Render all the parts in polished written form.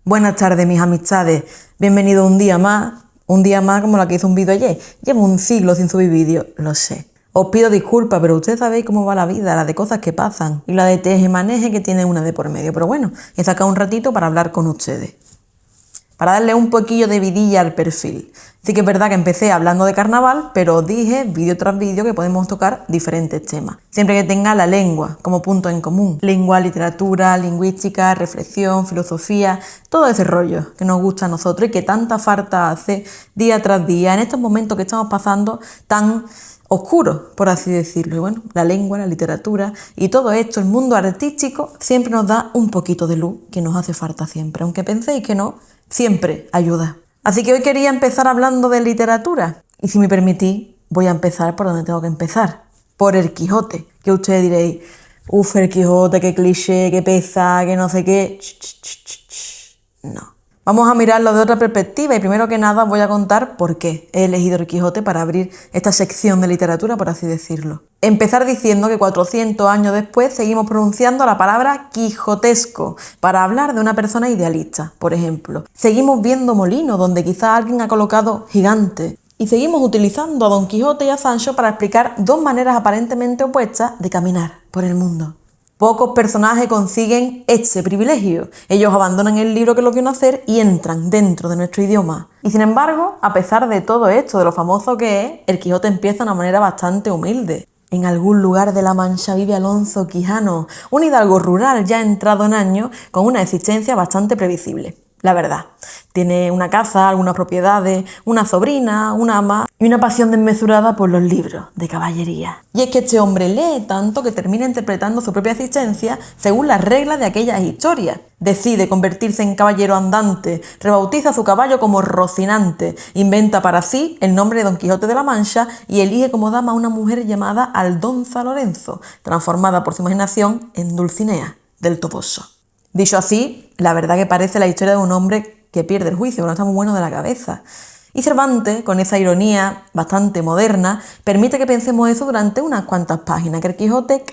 Buenas tardes, mis amistades. Bienvenidos un día más como la que hizo un vídeo ayer. Llevo un siglo sin subir vídeo, lo sé. Os pido disculpas, pero ustedes sabéis cómo va la vida, la de cosas que pasan y la de teje-maneje que tiene una de por medio. Pero bueno, he sacado un ratito para hablar con ustedes, para darle un poquillo de vidilla al perfil. Sí que es verdad que empecé hablando de carnaval, pero os dije vídeo tras vídeo que podemos tocar diferentes temas, siempre que tenga la lengua como punto en común. Lengua, literatura, lingüística, reflexión, filosofía, todo ese rollo que nos gusta a nosotros y que tanta falta hace día tras día en estos momentos que estamos pasando tan oscuros, por así decirlo. Y bueno, la lengua, la literatura y todo esto, el mundo artístico, siempre nos da un poquito de luz que nos hace falta siempre, aunque penséis que no, siempre ayuda. Así que hoy quería empezar hablando de literatura. Y si me permitís, voy a empezar por donde tengo que empezar. Por el Quijote. Que ustedes diréis, el Quijote, qué cliché, qué pesa, que no sé qué. No. Vamos a mirarlo de otra perspectiva y primero que nada voy a contar por qué he elegido el Quijote para abrir esta sección de literatura, por así decirlo. Empezar diciendo que 400 años después seguimos pronunciando la palabra quijotesco para hablar de una persona idealista, por ejemplo. Seguimos viendo molinos donde quizá alguien ha colocado gigante. Y seguimos utilizando a Don Quijote y a Sancho para explicar dos maneras aparentemente opuestas de caminar por el mundo. Pocos personajes consiguen este privilegio. Ellos abandonan el libro que los vio nacer y entran dentro de nuestro idioma. Y sin embargo, a pesar de todo esto, de lo famoso que es, el Quijote empieza de una manera bastante humilde. En algún lugar de la Mancha vive Alonso Quijano, un hidalgo rural ya entrado en años con una existencia bastante previsible. La verdad, tiene una casa, algunas propiedades, una sobrina, una ama y una pasión desmesurada por los libros de caballería. Y es que este hombre lee tanto que termina interpretando su propia existencia según las reglas de aquellas historias. Decide convertirse en caballero andante, rebautiza a su caballo como Rocinante, inventa para sí el nombre de Don Quijote de la Mancha y elige como dama a una mujer llamada Aldonza Lorenzo, transformada por su imaginación en Dulcinea del Toboso. Dicho así, la verdad que parece la historia de un hombre que pierde el juicio, que no está muy bueno de la cabeza. Y Cervantes, con esa ironía bastante moderna, permite que pensemos eso durante unas cuantas páginas, que el Quijote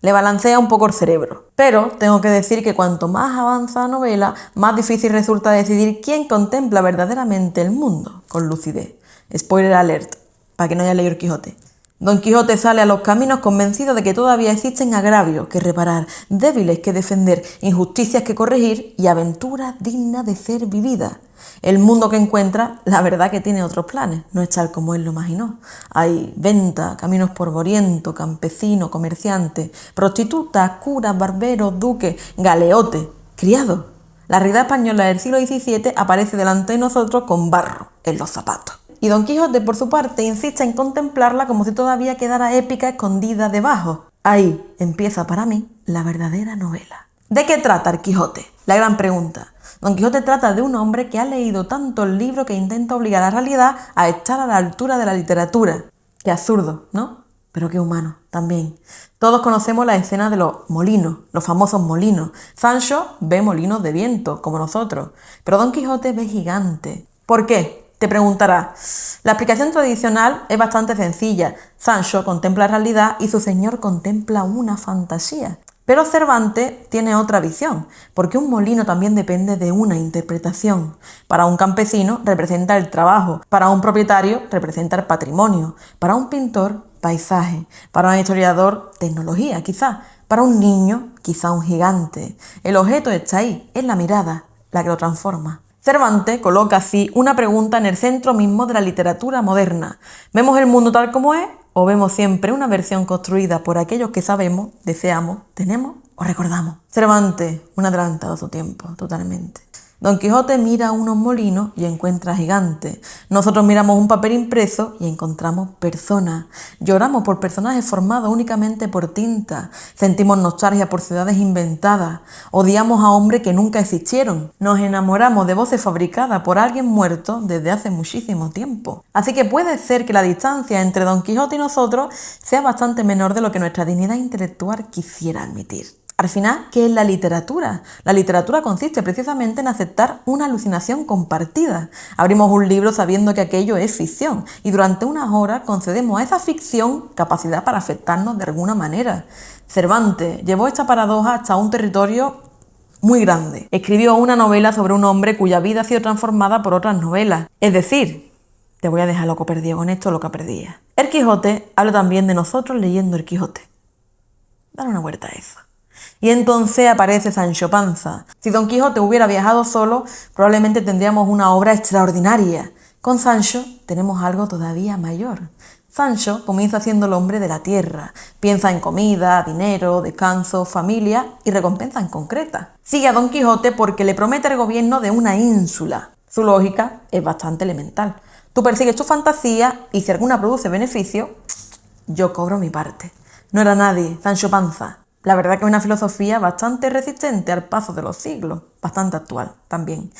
le balancea un poco el cerebro. Pero tengo que decir que cuanto más avanza la novela, más difícil resulta decidir quién contempla verdaderamente el mundo con lucidez. Spoiler alert, para que no haya leído el Quijote. Don Quijote sale a los caminos convencido de que todavía existen agravios que reparar, débiles que defender, injusticias que corregir y aventuras dignas de ser vividas. El mundo que encuentra, la verdad que tiene otros planes, no es tal como él lo imaginó. Hay venta, caminos polvorientos, campesinos, comerciantes, prostitutas, curas, barberos, duques, galeotes, criados. La realidad española del siglo XVII aparece delante de nosotros con barro en los zapatos. Y Don Quijote, por su parte, insiste en contemplarla como si todavía quedara épica escondida debajo. Ahí empieza para mí la verdadera novela. ¿De qué trata el Quijote? La gran pregunta. Don Quijote trata de un hombre que ha leído tanto el libro que intenta obligar a la realidad a estar a la altura de la literatura. Qué absurdo, ¿no? Pero qué humano también. Todos conocemos la escena de los molinos, los famosos molinos. Sancho ve molinos de viento, como nosotros, pero Don Quijote ve gigantes. ¿Por qué? Te preguntarás. La explicación tradicional es bastante sencilla. Sancho contempla la realidad y su señor contempla una fantasía. Pero Cervantes tiene otra visión, porque un molino también depende de una interpretación. Para un campesino representa el trabajo, para un propietario representa el patrimonio, para un pintor, paisaje, para un historiador, tecnología, quizá, para un niño, quizá un gigante. El objeto está ahí, es la mirada, la que lo transforma. Cervantes coloca así una pregunta en el centro mismo de la literatura moderna. ¿Vemos el mundo tal como es o vemos siempre una versión construida por aquellos que sabemos, deseamos, tenemos o recordamos? Cervantes, un adelantado a su tiempo, totalmente. Don Quijote mira unos molinos y encuentra gigantes. Nosotros miramos un papel impreso y encontramos personas. Lloramos por personajes formados únicamente por tinta. Sentimos nostalgia por ciudades inventadas. Odiamos a hombres que nunca existieron. Nos enamoramos de voces fabricadas por alguien muerto desde hace muchísimo tiempo. Así que puede ser que la distancia entre Don Quijote y nosotros sea bastante menor de lo que nuestra dignidad intelectual quisiera admitir. Al final, ¿qué es la literatura? La literatura consiste precisamente en aceptar una alucinación compartida. Abrimos un libro sabiendo que aquello es ficción y durante unas horas concedemos a esa ficción capacidad para afectarnos de alguna manera. Cervantes llevó esta paradoja hasta un territorio muy grande. Escribió una novela sobre un hombre cuya vida ha sido transformada por otras novelas. Es decir, te voy a dejar loco perdido con esto, loca perdida. El Quijote habla también de nosotros leyendo el Quijote. Dale una vuelta a eso. Y entonces aparece Sancho Panza. Si Don Quijote hubiera viajado solo, probablemente tendríamos una obra extraordinaria. Con Sancho tenemos algo todavía mayor. Sancho comienza siendo el hombre de la tierra. Piensa en comida, dinero, descanso, familia y recompensas concretas. Sigue a Don Quijote porque le promete el gobierno de una ínsula. Su lógica es bastante elemental. Tú persigues tu fantasía y si alguna produce beneficio, yo cobro mi parte. No era nadie, Sancho Panza. La verdad que es una filosofía bastante resistente al paso de los siglos, bastante actual también.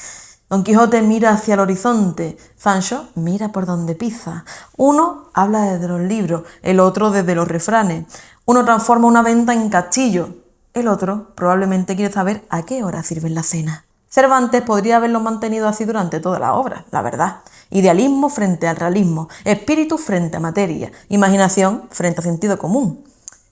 Don Quijote mira hacia el horizonte, Sancho mira por donde pisa. Uno habla desde los libros, el otro desde los refranes. Uno transforma una venta en castillo, el otro probablemente quiere saber a qué hora sirven la cena. Cervantes podría haberlo mantenido así durante toda la obra, la verdad. Idealismo frente al realismo, espíritu frente a materia, imaginación frente a sentido común.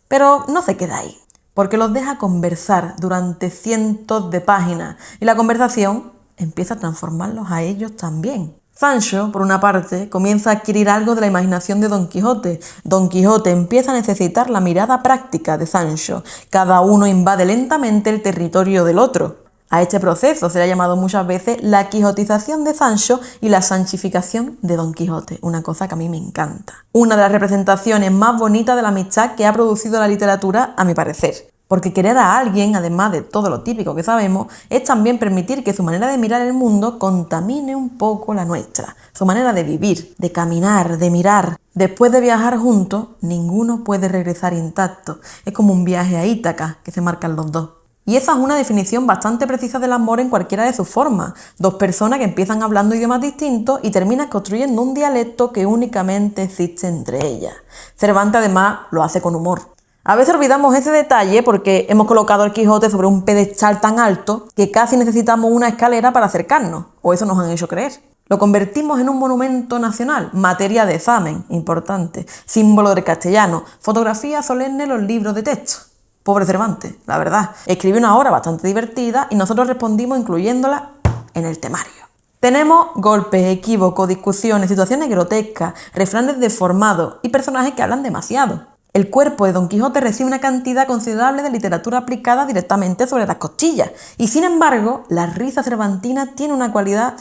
Pero no se queda ahí, porque los deja conversar durante cientos de páginas y la conversación empieza a transformarlos a ellos también. Sancho, por una parte, comienza a adquirir algo de la imaginación de Don Quijote. Don Quijote empieza a necesitar la mirada práctica de Sancho. Cada uno invade lentamente el territorio del otro. A este proceso se le ha llamado muchas veces la quijotización de Sancho y la sanchificación de Don Quijote, una cosa que a mí me encanta. Una de las representaciones más bonitas de la amistad que ha producido la literatura, a mi parecer. Porque querer a alguien, además de todo lo típico que sabemos, es también permitir que su manera de mirar el mundo contamine un poco la nuestra. Su manera de vivir, de caminar, de mirar. Después de viajar juntos, ninguno puede regresar intacto. Es como un viaje a Ítaca que se marcan los dos. Y esa es una definición bastante precisa del amor en cualquiera de sus formas. Dos personas que empiezan hablando idiomas distintos y terminan construyendo un dialecto que únicamente existe entre ellas. Cervantes además lo hace con humor. A veces olvidamos ese detalle porque hemos colocado al Quijote sobre un pedestal tan alto que casi necesitamos una escalera para acercarnos, o eso nos han hecho creer. Lo convertimos en un monumento nacional, materia de examen, importante, símbolo del castellano, fotografía solemne en los libros de texto. Pobre Cervantes, la verdad. Escribió una obra bastante divertida y nosotros respondimos incluyéndola en el temario. Tenemos golpes, equívocos, discusiones, situaciones grotescas, refranes deformados y personajes que hablan demasiado. El cuerpo de Don Quijote recibe una cantidad considerable de literatura aplicada directamente sobre las costillas y sin embargo la risa cervantina tiene una cualidad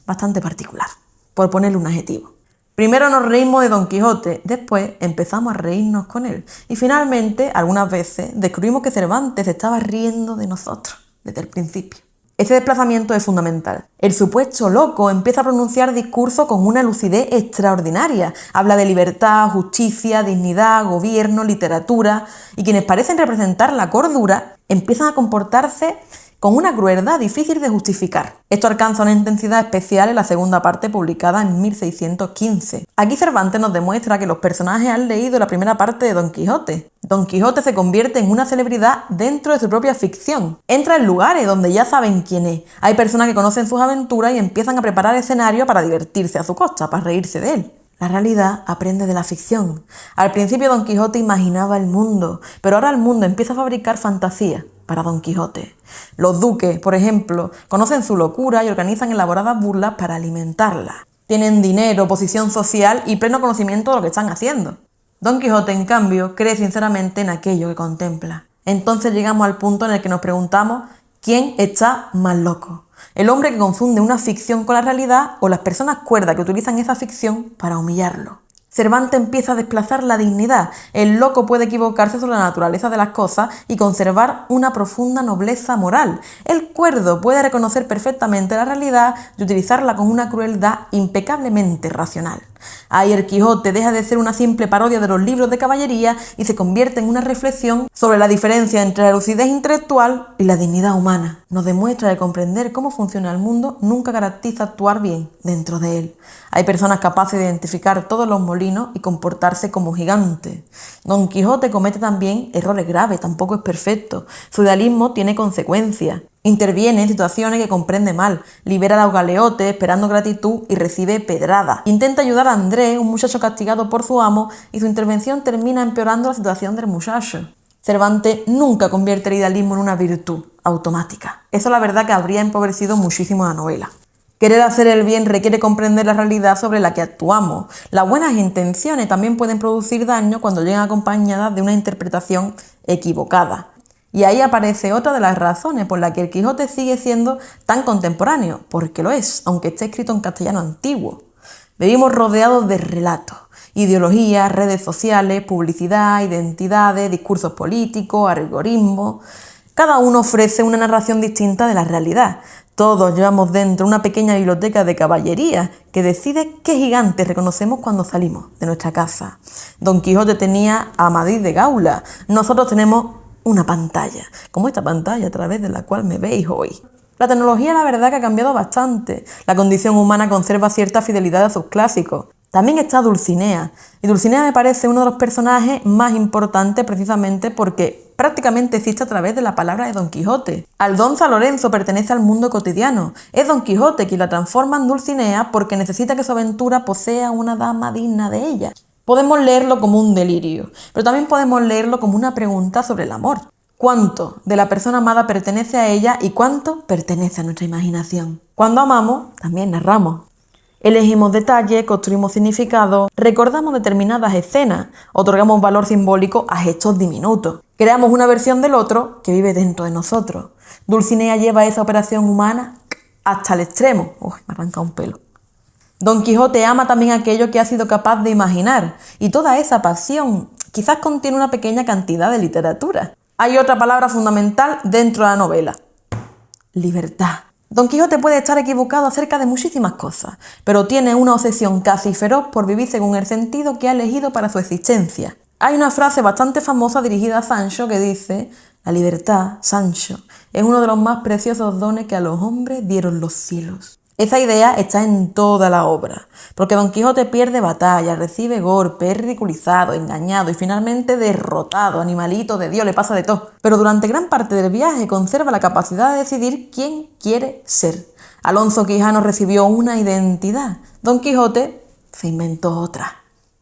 bastante particular, por ponerle un adjetivo. Primero nos reímos de Don Quijote, después empezamos a reírnos con él y finalmente, algunas veces, descubrimos que Cervantes estaba riendo de nosotros desde el principio. Ese desplazamiento es fundamental. El supuesto loco empieza a pronunciar discursos con una lucidez extraordinaria. Habla de libertad, justicia, dignidad, gobierno, literatura y quienes parecen representar la cordura empiezan a comportarse con una crueldad difícil de justificar. Esto alcanza una intensidad especial en la segunda parte publicada en 1615. Aquí Cervantes nos demuestra que los personajes han leído la primera parte de Don Quijote. Don Quijote se convierte en una celebridad dentro de su propia ficción. Entra en lugares donde ya saben quién es. Hay personas que conocen sus aventuras y empiezan a preparar escenarios para divertirse a su costa, para reírse de él. La realidad aprende de la ficción. Al principio Don Quijote imaginaba el mundo, pero ahora el mundo empieza a fabricar fantasía para Don Quijote. Los duques, por ejemplo, conocen su locura y organizan elaboradas burlas para alimentarla. Tienen dinero, posición social y pleno conocimiento de lo que están haciendo. Don Quijote, en cambio, cree sinceramente en aquello que contempla. Entonces llegamos al punto en el que nos preguntamos ¿quién está más loco? ¿El hombre que confunde una ficción con la realidad o las personas cuerdas que utilizan esa ficción para humillarlo? Cervantes empieza a desplazar la dignidad. El loco puede equivocarse sobre la naturaleza de las cosas y conservar una profunda nobleza moral. El cuerdo puede reconocer perfectamente la realidad y utilizarla con una crueldad impecablemente racional. Ahí el Quijote deja de ser una simple parodia de los libros de caballería y se convierte en una reflexión sobre la diferencia entre la lucidez intelectual y la dignidad humana. Nos demuestra que comprender cómo funciona el mundo nunca garantiza actuar bien dentro de él. Hay personas capaces de identificar todos los molinos y comportarse como gigantes. Don Quijote comete también errores graves, tampoco es perfecto. Su idealismo tiene consecuencias. Interviene en situaciones que comprende mal, libera a los galeotes esperando gratitud y recibe pedrada. Intenta ayudar a Andrés, un muchacho castigado por su amo, y su intervención termina empeorando la situación del muchacho. Cervantes nunca convierte el idealismo en una virtud automática. Eso la verdad que habría empobrecido muchísimo la novela. Querer hacer el bien requiere comprender la realidad sobre la que actuamos. Las buenas intenciones también pueden producir daño cuando llegan acompañadas de una interpretación equivocada. Y ahí aparece otra de las razones por las que el Quijote sigue siendo tan contemporáneo, porque lo es, aunque esté escrito en castellano antiguo. Vivimos rodeados de relatos, ideologías, redes sociales, publicidad, identidades, discursos políticos, algoritmos. Cada uno ofrece una narración distinta de la realidad. Todos llevamos dentro una pequeña biblioteca de caballería que decide qué gigante reconocemos cuando salimos de nuestra casa. Don Quijote tenía a Amadís de Gaula. Nosotros tenemos una pantalla, como esta pantalla a través de la cual me veis hoy. La tecnología, la verdad, que ha cambiado bastante. La condición humana conserva cierta fidelidad a sus clásicos. También está Dulcinea, y Dulcinea me parece uno de los personajes más importantes precisamente porque prácticamente existe a través de la palabra de Don Quijote. Aldonza Lorenzo pertenece al mundo cotidiano. Es Don Quijote quien la transforma en Dulcinea porque necesita que su aventura posea una dama digna de ella. Podemos leerlo como un delirio, pero también podemos leerlo como una pregunta sobre el amor. ¿Cuánto de la persona amada pertenece a ella y cuánto pertenece a nuestra imaginación? Cuando amamos, también narramos. Elegimos detalles, construimos significados, recordamos determinadas escenas, otorgamos valor simbólico a gestos diminutos. Creamos una versión del otro que vive dentro de nosotros. Dulcinea lleva esa operación humana hasta el extremo. Uy, me arranca un pelo. Don Quijote ama también aquello que ha sido capaz de imaginar, y toda esa pasión quizás contiene una pequeña cantidad de literatura. Hay otra palabra fundamental dentro de la novela: libertad. Don Quijote puede estar equivocado acerca de muchísimas cosas, pero tiene una obsesión casi feroz por vivir según el sentido que ha elegido para su existencia. Hay una frase bastante famosa dirigida a Sancho que dice: la libertad, Sancho, es uno de los más preciosos dones que a los hombres dieron los cielos. Esa idea está en toda la obra, porque Don Quijote pierde batalla, recibe golpe, es ridiculizado, engañado y finalmente derrotado. Animalito de Dios, le pasa de todo. Pero durante gran parte del viaje conserva la capacidad de decidir quién quiere ser. Alonso Quijano recibió una identidad. Don Quijote se inventó otra,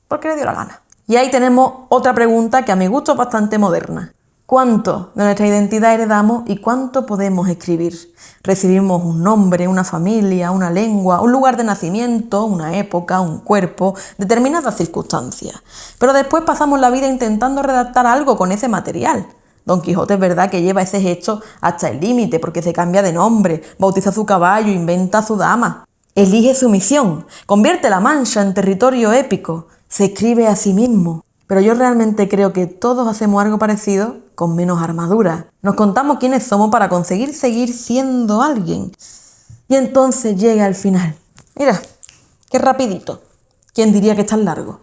porque le dio la gana. Y ahí tenemos otra pregunta que a mi gusto es bastante moderna. ¿Cuánto de nuestra identidad heredamos y cuánto podemos escribir? Recibimos un nombre, una familia, una lengua, un lugar de nacimiento, una época, un cuerpo, determinadas circunstancias. Pero después pasamos la vida intentando redactar algo con ese material. Don Quijote es verdad que lleva ese gesto hasta el límite porque se cambia de nombre, bautiza su caballo, inventa a su dama. Elige su misión, convierte la Mancha en territorio épico, se escribe a sí mismo. Pero yo realmente creo que todos hacemos algo parecido con menos armadura. Nos contamos quiénes somos para conseguir seguir siendo alguien. Y entonces llega el final. Mira, qué rapidito. ¿Quién diría que es tan largo?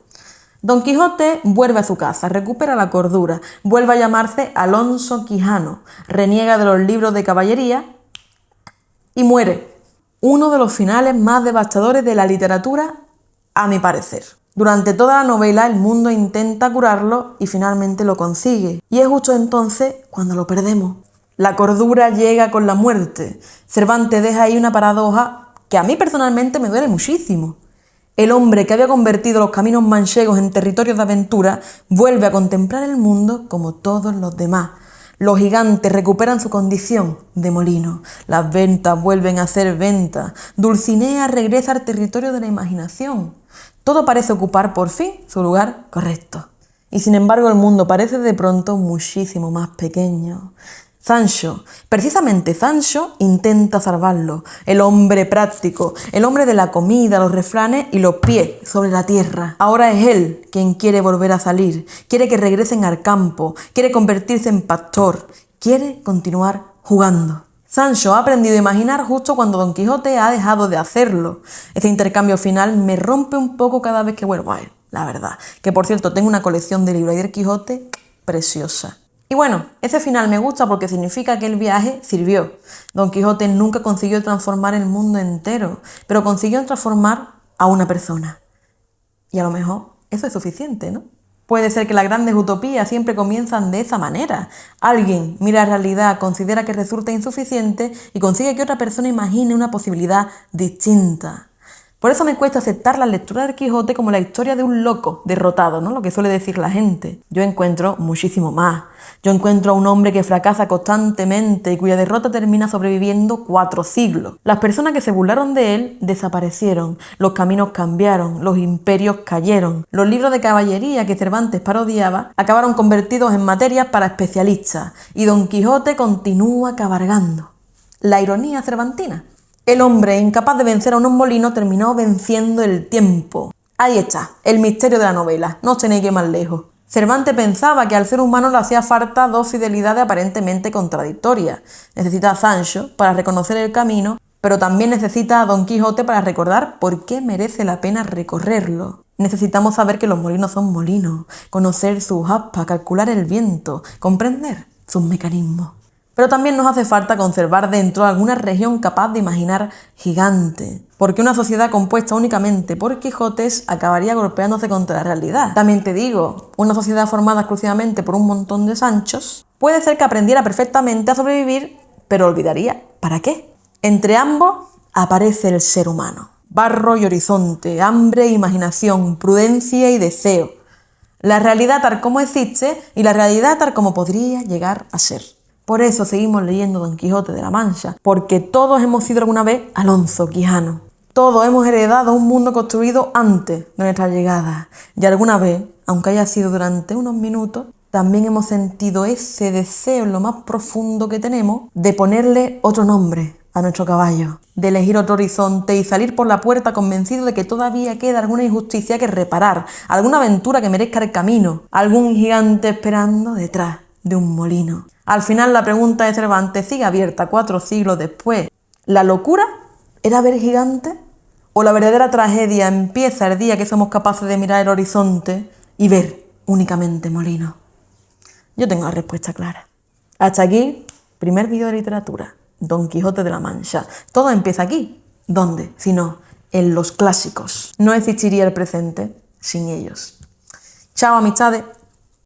Don Quijote vuelve a su casa, recupera la cordura, vuelve a llamarse Alonso Quijano, reniega de los libros de caballería y muere. Uno de los finales más devastadores de la literatura, a mi parecer. Durante toda la novela el mundo intenta curarlo y finalmente lo consigue. Y es justo entonces cuando lo perdemos. La cordura llega con la muerte. Cervantes deja ahí una paradoja que a mí personalmente me duele muchísimo. El hombre que había convertido los caminos manchegos en territorios de aventura vuelve a contemplar el mundo como todos los demás. Los gigantes recuperan su condición de molino. Las ventas vuelven a ser ventas. Dulcinea regresa al territorio de la imaginación. Todo parece ocupar por fin su lugar correcto. Y sin embargo el mundo parece de pronto muchísimo más pequeño. Sancho, precisamente Sancho intenta salvarlo. El hombre práctico, el hombre de la comida, los refranes y los pies sobre la tierra. Ahora es él quien quiere volver a salir, quiere que regresen al campo, quiere convertirse en pastor, quiere continuar jugando. Sancho ha aprendido a imaginar justo cuando Don Quijote ha dejado de hacerlo. Ese intercambio final me rompe un poco cada vez que vuelvo a él, la verdad. Que por cierto, tengo una colección de libros del Quijote preciosa. Y bueno, ese final me gusta porque significa que el viaje sirvió. Don Quijote nunca consiguió transformar el mundo entero, pero consiguió transformar a una persona. Y a lo mejor eso es suficiente, ¿no? Puede ser que las grandes utopías siempre comienzan de esa manera. Alguien mira la realidad, considera que resulta insuficiente y consigue que otra persona imagine una posibilidad distinta. Por eso me cuesta aceptar la lectura del Quijote como la historia de un loco derrotado, ¿no? Lo que suele decir la gente. Yo encuentro muchísimo más. Yo encuentro a un hombre que fracasa constantemente y cuya derrota termina sobreviviendo 4 siglos. Las personas que se burlaron de él desaparecieron, los caminos cambiaron, los imperios cayeron. Los libros de caballería que Cervantes parodiaba acabaron convertidos en materias para especialistas y Don Quijote continúa cabalgando. La ironía cervantina. El hombre, incapaz de vencer a unos molinos, terminó venciendo el tiempo. Ahí está, el misterio de la novela, no os tenéis que ir más lejos. Cervantes pensaba que al ser humano le hacía falta 2 fidelidades aparentemente contradictorias. Necesita a Sancho para reconocer el camino, pero también necesita a Don Quijote para recordar por qué merece la pena recorrerlo. Necesitamos saber que los molinos son molinos, conocer sus aspas, calcular el viento, comprender sus mecanismos. Pero también nos hace falta conservar dentro alguna región capaz de imaginar gigante, porque una sociedad compuesta únicamente por Quijotes acabaría golpeándose contra la realidad. También te digo, una sociedad formada exclusivamente por un montón de Sanchos puede ser que aprendiera perfectamente a sobrevivir, pero olvidaría ¿para qué? Entre ambos aparece el ser humano. Barro y horizonte, hambre e imaginación, prudencia y deseo. La realidad tal como existe y la realidad tal como podría llegar a ser. Por eso seguimos leyendo Don Quijote de la Mancha, porque todos hemos sido alguna vez Alonso Quijano. Todos hemos heredado un mundo construido antes de nuestra llegada. Y alguna vez, aunque haya sido durante unos minutos, también hemos sentido ese deseo en lo más profundo que tenemos de ponerle otro nombre a nuestro caballo, de elegir otro horizonte y salir por la puerta convencido de que todavía queda alguna injusticia que reparar, alguna aventura que merezca el camino, algún gigante esperando detrás de un molino. Al final la pregunta de Cervantes sigue abierta 4 siglos después. ¿La locura era ver gigantes? ¿O la verdadera tragedia empieza el día que somos capaces de mirar el horizonte y ver únicamente molinos? Yo tengo la respuesta clara. Hasta aquí, primer vídeo de literatura, Don Quijote de la Mancha. Todo empieza aquí. ¿Dónde? Si no, en los clásicos. No existiría el presente sin ellos. Chao, amistades.